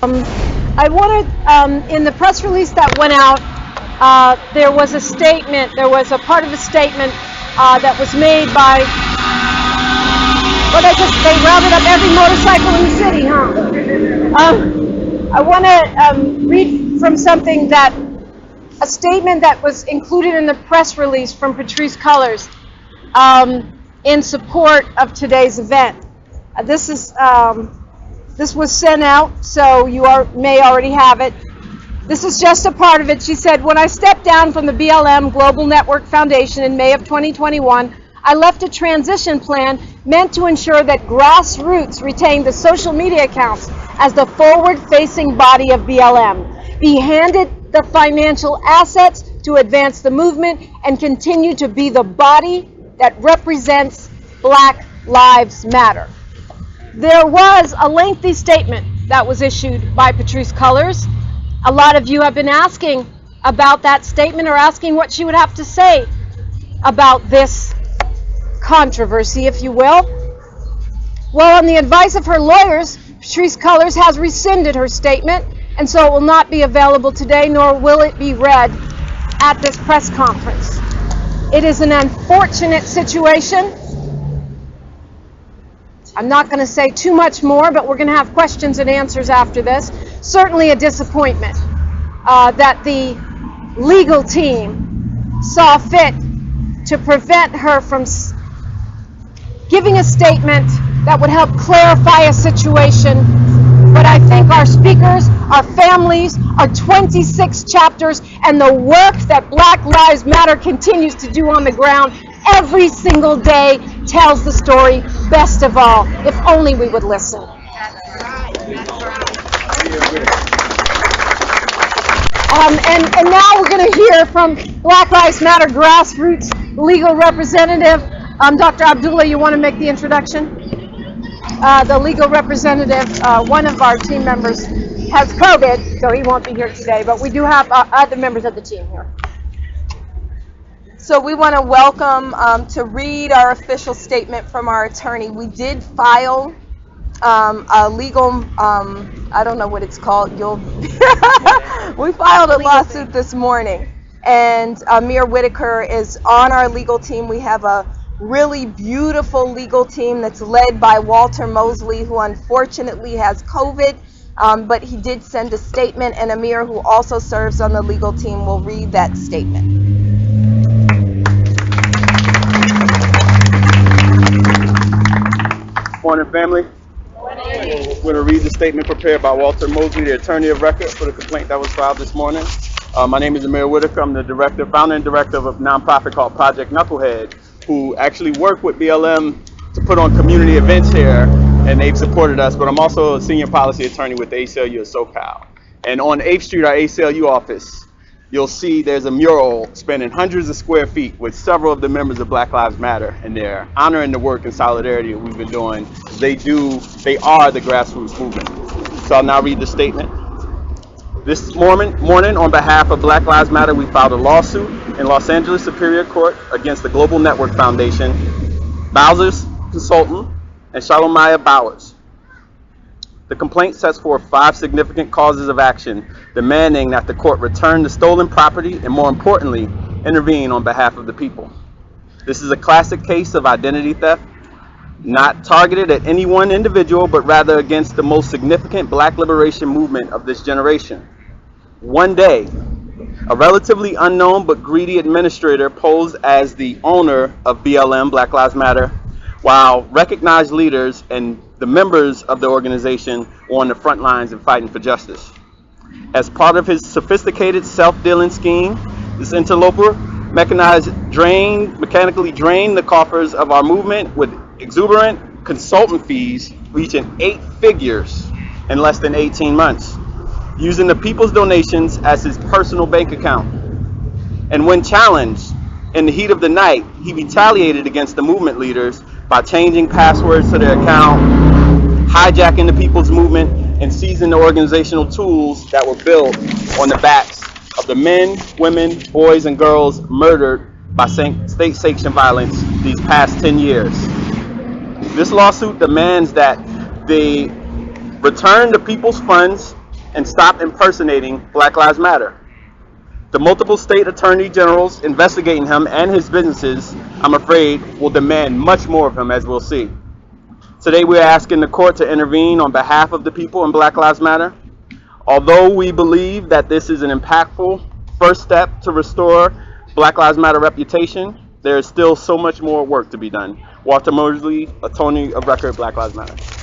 I wanted, in the press release that went out, there was a statement, there was a part of a statement that was made by, well, they rounded up every motorcycle in the city, huh? I want to read from something that, a statement that was included in the press release from Patrisse Cullors in support of today's event. This was sent out, so you may already have it. This is just a part of it. She said, "When I stepped down from the BLM Global Network Foundation in May of 2021, I left a transition plan meant to ensure that Grassroots retained the social media accounts as the forward-facing body of BLM, be handed the financial assets to advance the movement, and continue to be the body that represents Black Lives Matter." There was a lengthy statement that was issued by Patrisse Cullors. A lot of you have been asking about that statement, or asking what she would have to say about this controversy, if you will. Well, on the advice of her lawyers, Patrisse Cullors has rescinded her statement, and so it will not be available today, nor will it be read at this press conference. It is an unfortunate situation. I'm not going to say too much more, but we're going to have questions and answers after this. Certainly a disappointment that the legal team saw fit to prevent her from giving a statement that would help clarify a situation. But I think our speakers, our families, our 26 chapters, and the work that Black Lives Matter continues to do on the ground every single day tells the story best of all, if only we would listen. And now we're going to hear from Black Lives Matter Grassroots legal representative. Dr. Abdullah, you want to make the introduction? The legal representative, one of our team members, has COVID, so he won't be here today, but we do have other members of the team here. So we want to welcome to read our official statement from our attorney. We did file a legal, I don't know what it's called. We filed a lawsuit this morning, and Amir Whitaker is on our legal team. We have a really beautiful legal team that's led by Walter Mosley, who unfortunately has COVID, but he did send a statement, and Amir, who also serves on the legal team, will read that statement. Morning, family. We're going to read the statement prepared by Walter Mosley, the attorney of record for the complaint that was filed this morning. My name is Amir Whitaker. I'm the founder and director of a nonprofit called Project Knucklehead, who actually work with BLM to put on community events here, and they've supported us. But I'm also a senior policy attorney with the ACLU of SoCal. And on 8th Street, our ACLU office, you'll see there's a mural spanning hundreds of square feet with several of the members of Black Lives Matter in there, honoring the work and solidarity that we've been doing. They are the grassroots movement. So I'll now read the statement. This morning, on behalf of Black Lives Matter, we filed a lawsuit in Los Angeles Superior Court against the Global Network Foundation, Bowser's Consultant, and Shalomyah Bowers. The complaint sets forth 5 significant causes of action demanding that the court return the stolen property and, more importantly, intervene on behalf of the people. This is a classic case of identity theft, not targeted at any one individual, but rather against the most significant Black liberation movement of this generation. One day, a relatively unknown but greedy administrator posed as the owner of BLM, Black Lives Matter, while recognized leaders and the members of the organization were on the front lines and fighting for justice. As part of his sophisticated self-dealing scheme, this interloper mechanically drained the coffers of our movement with exuberant consultant fees reaching 8 figures in less than 18 months, using the people's donations as his personal bank account. And when challenged in the heat of the night, he retaliated against the movement leaders by changing passwords to their account, hijacking the people's movement, and seizing the organizational tools that were built on the backs of the men, women, boys, and girls murdered by state-sanctioned violence these past 10 years. This lawsuit demands that they return the people's funds and stop impersonating Black Lives Matter. The multiple state attorney generals investigating him and his businesses, I'm afraid, will demand much more of him, as we'll see. Today we are asking the court to intervene on behalf of the people in Black Lives Matter. Although we believe that this is an impactful first step to restore Black Lives Matter reputation, there is still so much more work to be done. Walter Mosley, attorney of record, Black Lives Matter.